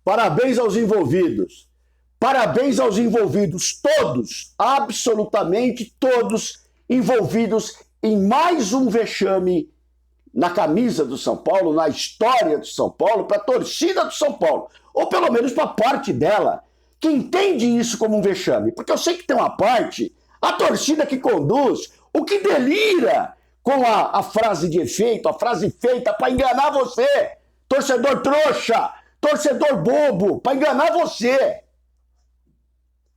Parabéns aos envolvidos. Parabéns aos envolvidos, todos, absolutamente todos envolvidos em mais um vexame na camisa do São Paulo, na história do São Paulo, para a torcida do São Paulo, ou pelo menos para parte dela, que entende isso como um vexame. Porque eu sei que tem uma parte, a torcida que conduz, o que delira com a frase de efeito, a frase feita para enganar você, torcedor trouxa, torcedor bobo, para enganar você,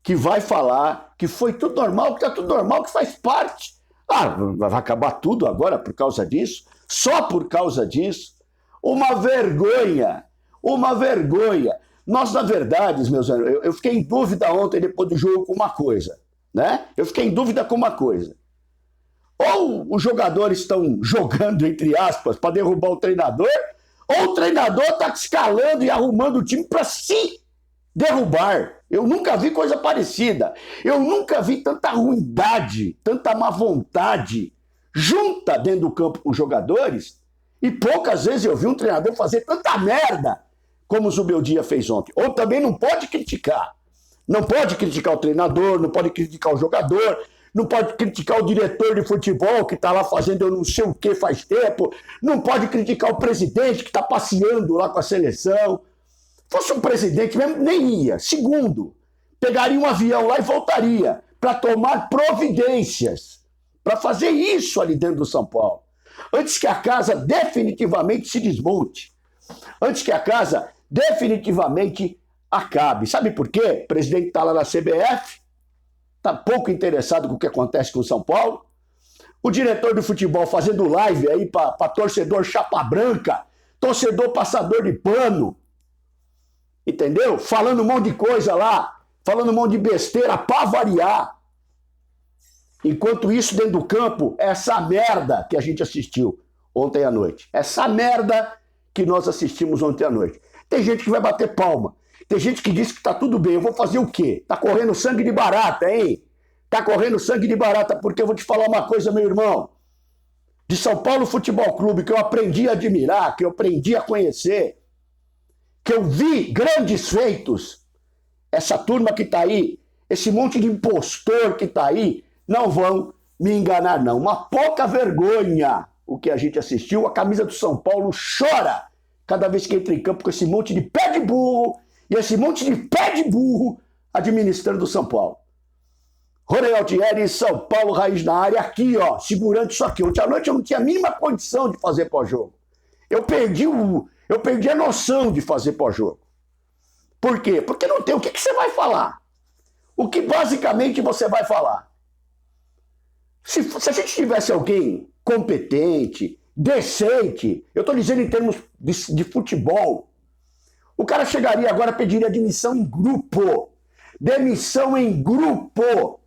que vai falar que foi tudo normal, que está tudo normal, que faz parte. Ah, vai acabar tudo agora por causa disso? Só por causa disso? Uma vergonha, uma vergonha. Nós, na verdade, meus amigos, eu fiquei em dúvida ontem, depois do jogo, com uma coisa, né? Eu fiquei em dúvida com uma coisa. Ou os jogadores estão jogando, entre aspas, para derrubar o treinador, ou o treinador está escalando e arrumando o time para se derrubar. Eu nunca vi coisa parecida. Eu nunca vi tanta ruindade, tanta má vontade junta dentro do campo com os jogadores, e poucas vezes eu vi um treinador fazer tanta merda como o Zubeldia fez ontem. Ou também não pode criticar. Não pode criticar o treinador, não pode criticar o jogador, não pode criticar o diretor de futebol que está lá fazendo eu não sei o que faz tempo, não pode criticar o presidente que está passeando lá com a seleção. Fosse um presidente mesmo, nem ia. Segundo, pegaria um avião lá e voltaria para tomar providências, para fazer isso ali dentro do São Paulo. Antes que a casa definitivamente se desmonte. Antes que a casa definitivamente acabe. Sabe por quê? O presidente está lá na CBF, está pouco interessado com o que acontece com o São Paulo. O diretor de futebol fazendo live aí para torcedor chapa branca, torcedor passador de pano, entendeu? Falando um monte de coisa lá, falando um monte de besteira para variar. Enquanto isso, dentro do campo, essa merda que a gente assistiu ontem à noite. Essa merda que nós assistimos ontem à noite. Tem gente que vai bater palma. Tem gente que diz que tá tudo bem. Eu vou fazer o quê? Tá correndo sangue de barata, hein? Tá correndo sangue de barata, porque eu vou te falar uma coisa, meu irmão. De São Paulo Futebol Clube, que eu aprendi a admirar, que eu aprendi a conhecer, que eu vi grandes feitos. Essa turma que tá aí, esse monte de impostor que tá aí, não vão me enganar, não. Uma pouca vergonha o que a gente assistiu. A camisa do São Paulo chora cada vez que entra em campo com esse monte de pé de burro e esse monte de pé de burro administrando o São Paulo. Rony Altieri, São Paulo, Raiz na área, aqui, ó, segurando isso aqui. Ontem à noite eu não tinha a mínima condição de fazer pós-jogo. Eu perdi a noção de fazer pós-jogo. Por quê? Porque não tem. O que você vai falar? O que basicamente você vai falar? Se a gente tivesse alguém competente, decente, eu estou dizendo em termos de futebol, o cara chegaria agora e pediria demissão em grupo. Demissão em grupo.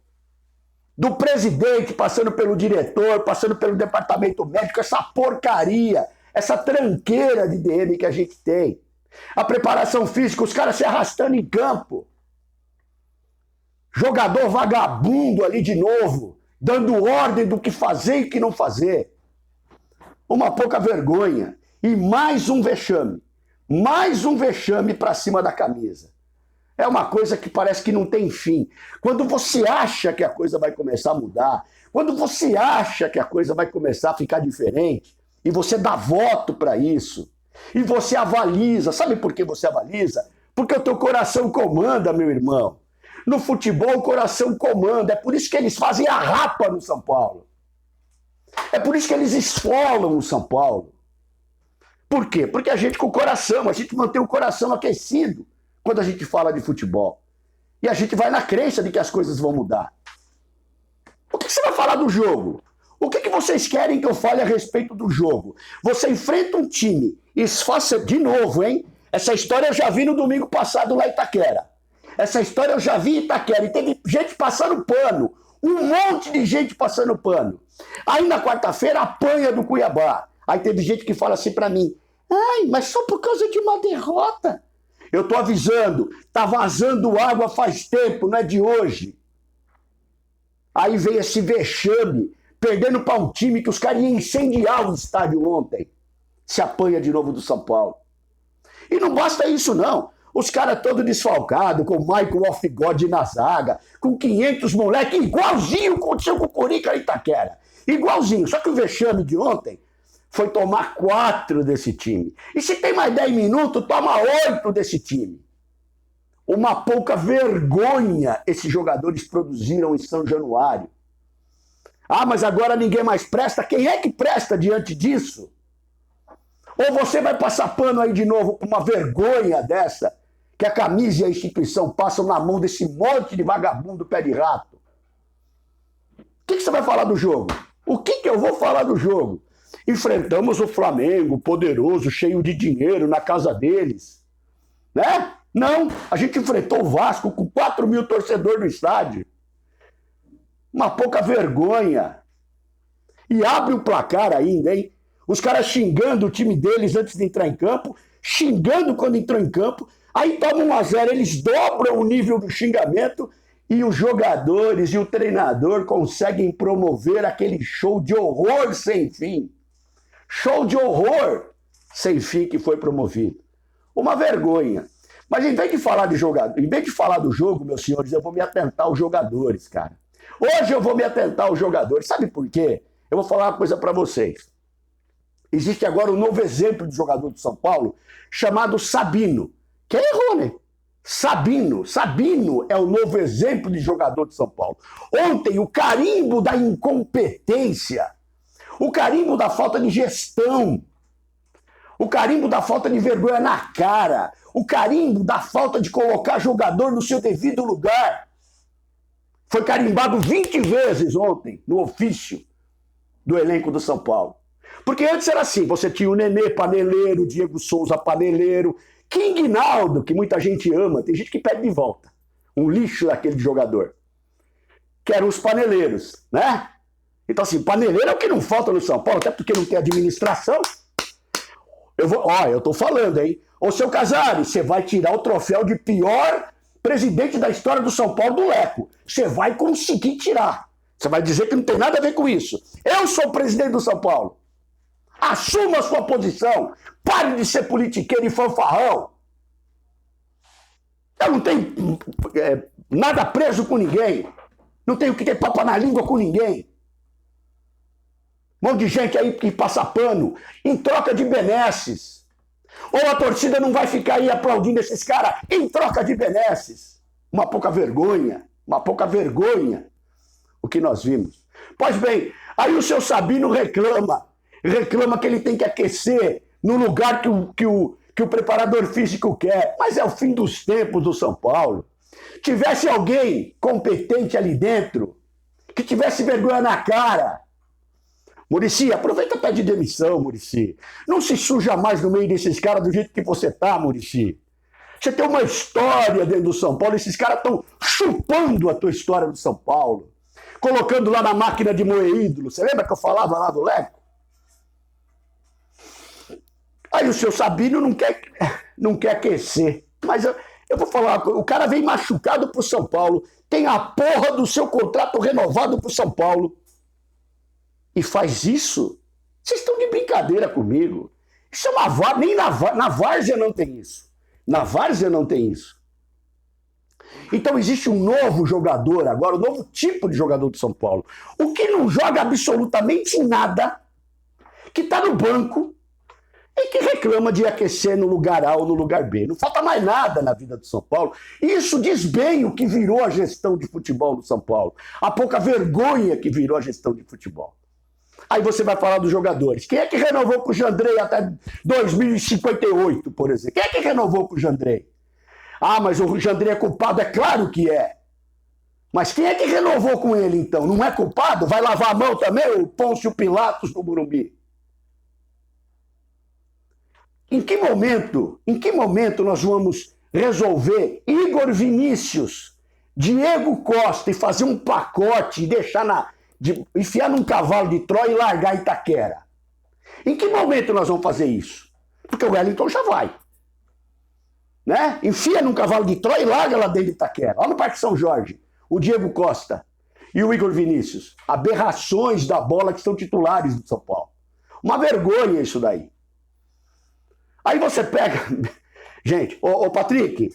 Do presidente, passando pelo diretor, passando pelo departamento médico, essa porcaria, essa tranqueira de DM que a gente tem. A preparação física, os caras se arrastando em campo. Jogador vagabundo ali de novo, dando ordem do que fazer e o que não fazer. Uma pouca vergonha. E mais um vexame. Mais um vexame para cima da camisa. É uma coisa que parece que não tem fim. Quando você acha que a coisa vai começar a mudar, quando você acha que a coisa vai começar a ficar diferente, e você dá voto para isso, e você avaliza. Sabe por que você avaliza? Porque o teu coração comanda, meu irmão. No futebol, o coração comanda. É por isso que eles fazem a rapa no São Paulo. É por isso que eles esfolam o São Paulo. Por quê? Porque a gente com o coração, a gente mantém o coração aquecido quando a gente fala de futebol. E a gente vai na crença de que as coisas vão mudar. O que você vai falar do jogo? O que vocês querem que eu fale a respeito do jogo? Você enfrenta um time, faça de novo, hein? Essa história eu já vi no domingo passado lá em Itaquera. Essa história eu já vi em Itaquera. E teve gente passando pano. Um monte de gente passando pano. Aí na quarta-feira apanha do Cuiabá. Aí teve gente que fala assim pra mim: ai, mas só por causa de uma derrota. Eu tô avisando, tá vazando água faz tempo, não é de hoje. Aí veio esse vexame, perdendo para um time que os caras iam incendiar o estádio ontem. Se apanha de novo do São Paulo. E não basta isso, não. Os caras todos desfalcados, com o Michael Off God na zaga, com 500 moleques, igualzinho aconteceu com o Corica e Itaquera. Igualzinho. Só que o vexame de ontem foi tomar 4 desse time. E se tem mais 10 minutos, toma 8 desse time. Uma pouca vergonha esses jogadores produziram em São Januário. Ah, mas agora ninguém mais presta. Quem é que presta diante disso? Ou você vai passar pano aí de novo com uma vergonha dessa, que a camisa e a instituição passam na mão desse monte de vagabundo pé de rato? O que você vai falar do jogo? O que eu vou falar do jogo? Enfrentamos o Flamengo, poderoso, cheio de dinheiro, na casa deles. Né? Não, a gente enfrentou o Vasco com 4 mil torcedores no estádio. Uma pouca vergonha. E abre o placar ainda, hein? Os caras xingando o time deles antes de entrar em campo, xingando quando entrou em campo, aí toma 1-0, eles dobram o nível do xingamento e os jogadores e o treinador conseguem promover aquele show de horror sem fim. Show de horror sem fim que foi promovido. Uma vergonha. Mas em vez de falar de jogador, em vez de falar do jogo, meus senhores, eu vou me atentar aos jogadores, cara. Hoje eu vou me atentar aos jogadores. Sabe por quê? Eu vou falar uma coisa para vocês. Existe agora um novo exemplo de jogador de São Paulo chamado Sabino. Quem errou, né? Sabino é o novo exemplo de jogador de São Paulo. Ontem, o carimbo da incompetência, o carimbo da falta de gestão, o carimbo da falta de vergonha na cara, o carimbo da falta de colocar jogador no seu devido lugar. Foi carimbado 20 vezes ontem no ofício do elenco do São Paulo. Porque antes era assim, você tinha o Nenê paneleiro, o Diego Souza paneleiro, King Naldo, que muita gente ama, tem gente que pede de volta. Um lixo daquele jogador. Que eram os paneleiros, né? Então assim, paneleiro é o que não falta no São Paulo, até porque não tem administração. Eu tô falando, hein? Ô, seu Casares, você vai tirar o troféu de pior presidente da história do São Paulo do Leco. Você vai conseguir tirar. Você vai dizer que não tem nada a ver com isso. Eu sou o presidente do São Paulo. Assuma a sua posição. Pare de ser politiqueiro e fanfarrão. Eu não tenho nada preso com ninguém. Não tenho que ter papo na língua com ninguém. Um monte de gente aí que passa pano em troca de benesses. Ou a torcida não vai ficar aí aplaudindo esses caras em troca de benesses. Uma pouca vergonha o que nós vimos. Pois bem, aí o seu Sabino reclama que ele tem que aquecer no lugar que o preparador físico quer. Mas é o fim dos tempos do São Paulo. Tivesse alguém competente ali dentro, que tivesse vergonha na cara. Muricy, aproveita e pede demissão, Muricy. Não se suja mais no meio desses caras do jeito que você tá, Muricy. Você tem uma história dentro do São Paulo, esses caras estão chupando a tua história do São Paulo, colocando lá na máquina de moer ídolo. Você lembra que eu falava lá do Leco? Aí o seu Sabino não quer aquecer. Mas eu vou falar, o cara vem machucado pro São Paulo, tem a porra do seu contrato renovado pro São Paulo. E faz isso? Vocês estão de brincadeira comigo. Isso é uma várzea, nem na várzea não tem isso. Na várzea não tem isso. Então existe um novo jogador agora, um novo tipo de jogador de São Paulo. O que não joga absolutamente nada, que está no banco e que reclama de aquecer no lugar A ou no lugar B. Não falta mais nada na vida do São Paulo. Isso diz bem o que virou a gestão de futebol do São Paulo. A pouca vergonha que virou a gestão de futebol. Aí você vai falar dos jogadores. Quem é que renovou com o Jandrei até 2058, por exemplo? Quem é que renovou com o Jandrei? Ah, mas o Jandrei é culpado? É claro que é. Mas quem é que renovou com ele, então? Não é culpado? Vai lavar a mão também, o Pôncio Pilatos do Morumbi? Em que momento nós vamos resolver Igor Vinícius, Diego Costa e fazer um pacote e deixar enfiar num cavalo de Troia e largar Itaquera? Em que momento nós vamos fazer isso? Porque o Wellington já vai. Né? Enfia num cavalo de Troia e larga lá dentro de Itaquera. Olha no Parque São Jorge, o Diego Costa e o Igor Vinícius. Aberrações da bola que são titulares do São Paulo. Uma vergonha isso daí. Aí você pega... Gente, ô Patrick,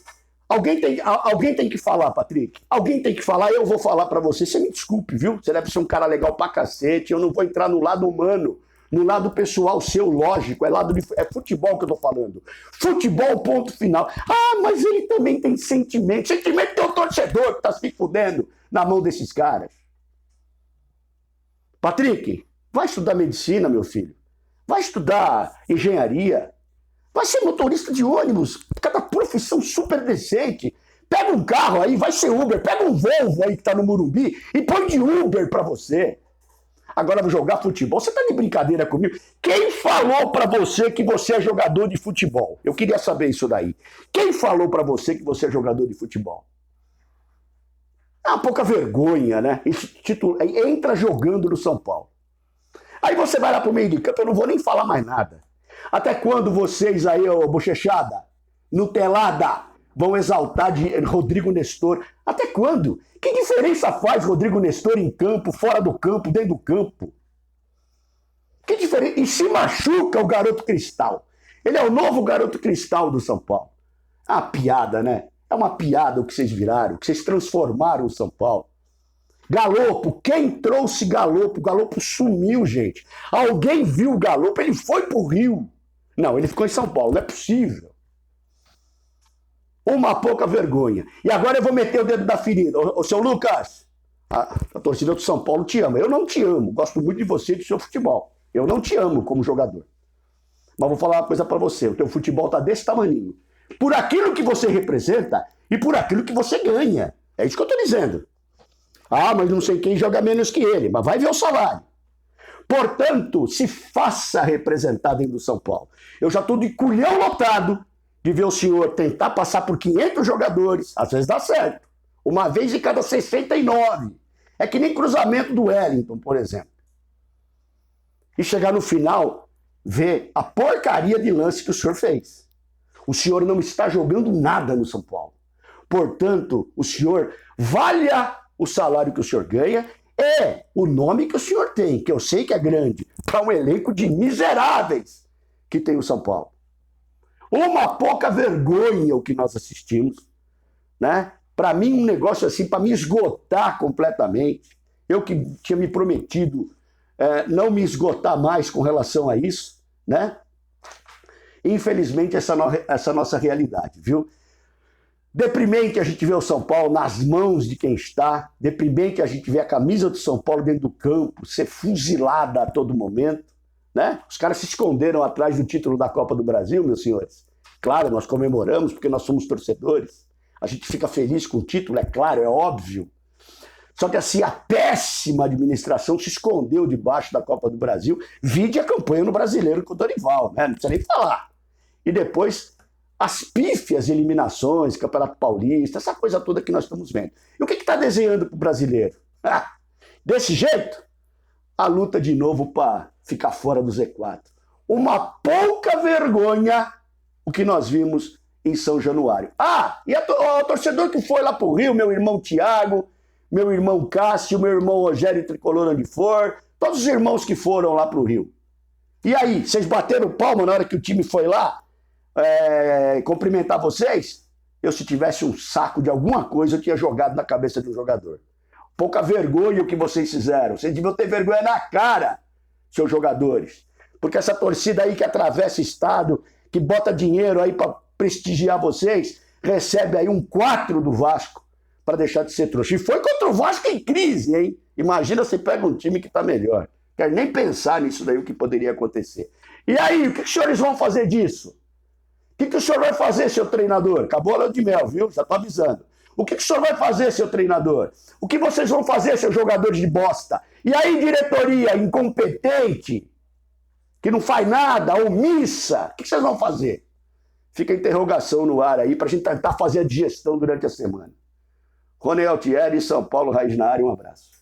alguém tem que falar, Patrick. Alguém tem que falar, eu vou falar pra você. Você me desculpe, viu? Você deve ser um cara legal pra cacete. Eu não vou entrar no lado humano, no lado pessoal seu, lógico. É futebol que eu tô falando. Futebol, ponto final. Ah, mas ele também tem sentimento. Sentimento tem o torcedor que tá se fudendo na mão desses caras. Patrick, vai estudar medicina, meu filho. Vai estudar engenharia. Vai ser motorista de ônibus, cada profissão super decente. Pega um carro aí, vai ser Uber, pega um Volvo aí que tá no Morumbi e põe de Uber pra você. Agora vou jogar futebol. Você tá de brincadeira comigo? Quem falou pra você que você é jogador de futebol? Eu queria saber isso daí. Quem falou pra você que você é jogador de futebol? É uma pouca vergonha, né? Entra jogando no São Paulo. Aí você vai lá pro meio de campo, eu não vou nem falar mais nada. Até quando vocês aí, ô bochechada, nutelada, vão exaltar de Rodrigo Nestor? Até quando? Que diferença faz Rodrigo Nestor em campo, fora do campo, dentro do campo? Que diferença? E se machuca o garoto Cristal. Ele é o novo garoto Cristal do São Paulo. É uma piada, né? É uma piada o que vocês viraram, o que vocês transformaram o São Paulo. Galopo, quem trouxe Galopo? Galopo sumiu, gente. Alguém viu o Galopo, ele foi pro Rio. Não, ele ficou em São Paulo, não é possível. Uma pouca vergonha. E agora eu vou meter o dedo da ferida. Ô seu Lucas, a torcida do São Paulo te ama. Eu não te amo, gosto muito de você e do seu futebol. Eu não te amo como jogador. Mas vou falar uma coisa pra você, o teu futebol tá desse tamaninho. Por aquilo que você representa e por aquilo que você ganha. É isso que eu tô dizendo. Ah, mas não sei quem joga menos que ele, mas vai ver o salário. Portanto, se faça representar dentro do São Paulo. Eu já estou de culhão lotado de ver o senhor tentar passar por 500 jogadores, às vezes dá certo, uma vez em cada 69. É que nem cruzamento do Wellington, por exemplo. E chegar no final, ver a porcaria de lance que o senhor fez. O senhor não está jogando nada no São Paulo. Portanto, o senhor valha o salário que o senhor ganha é o nome que o senhor tem, que eu sei que é grande, para um elenco de miseráveis que tem o São Paulo. Uma pouca vergonha o que nós assistimos, né? Para mim, um negócio assim, para me esgotar completamente. Eu que tinha me prometido não me esgotar mais com relação a isso, né? Infelizmente, essa nossa realidade, viu? Deprimente a gente vê o São Paulo nas mãos de quem está. Deprimente a gente vê a camisa do São Paulo dentro do campo ser fuzilada a todo momento, né? Os caras se esconderam atrás do título da Copa do Brasil, meus senhores. Claro, nós comemoramos porque nós somos torcedores. A gente fica feliz com o título, é claro, é óbvio. Só que assim, a péssima administração se escondeu debaixo da Copa do Brasil. Vide a campanha no Brasileiro com o Dorival, né? Não precisa nem falar. E depois as pífias eliminações, Campeonato Paulista, essa coisa toda que nós estamos vendo. E o que está desenhando para o brasileiro? Desse jeito, a luta de novo para ficar fora do Z4. Uma pouca vergonha o que nós vimos em São Januário. E o torcedor que foi lá para o Rio, meu irmão Tiago, meu irmão Cássio, meu irmão Rogério Tricolor onde for, todos os irmãos que foram lá para o Rio. E aí, vocês bateram palma na hora que o time foi lá? Cumprimentar vocês, eu se tivesse um saco de alguma coisa eu tinha jogado na cabeça de um jogador. Pouca vergonha o que vocês fizeram. Vocês deviam ter vergonha na cara, seus jogadores. Porque essa torcida aí que atravessa estado, que bota dinheiro aí para prestigiar vocês, recebe aí um 4 do Vasco para deixar de ser trouxa. E foi contra o Vasco em crise, hein? Imagina você pega um time que está melhor. Quero nem pensar nisso daí, o que poderia acontecer. E aí, o que os senhores vão fazer disso? O que o senhor vai fazer, seu treinador? Acabou a lua de mel, viu? Já tô avisando. O que o senhor vai fazer, seu treinador? O que vocês vão fazer, seus jogadores de bosta? E aí, diretoria incompetente, que não faz nada, omissa, o que vocês vão fazer? Fica a interrogação no ar aí pra gente tentar fazer a digestão durante a semana. Rony Altieri, São Paulo, Raiz na área, um abraço.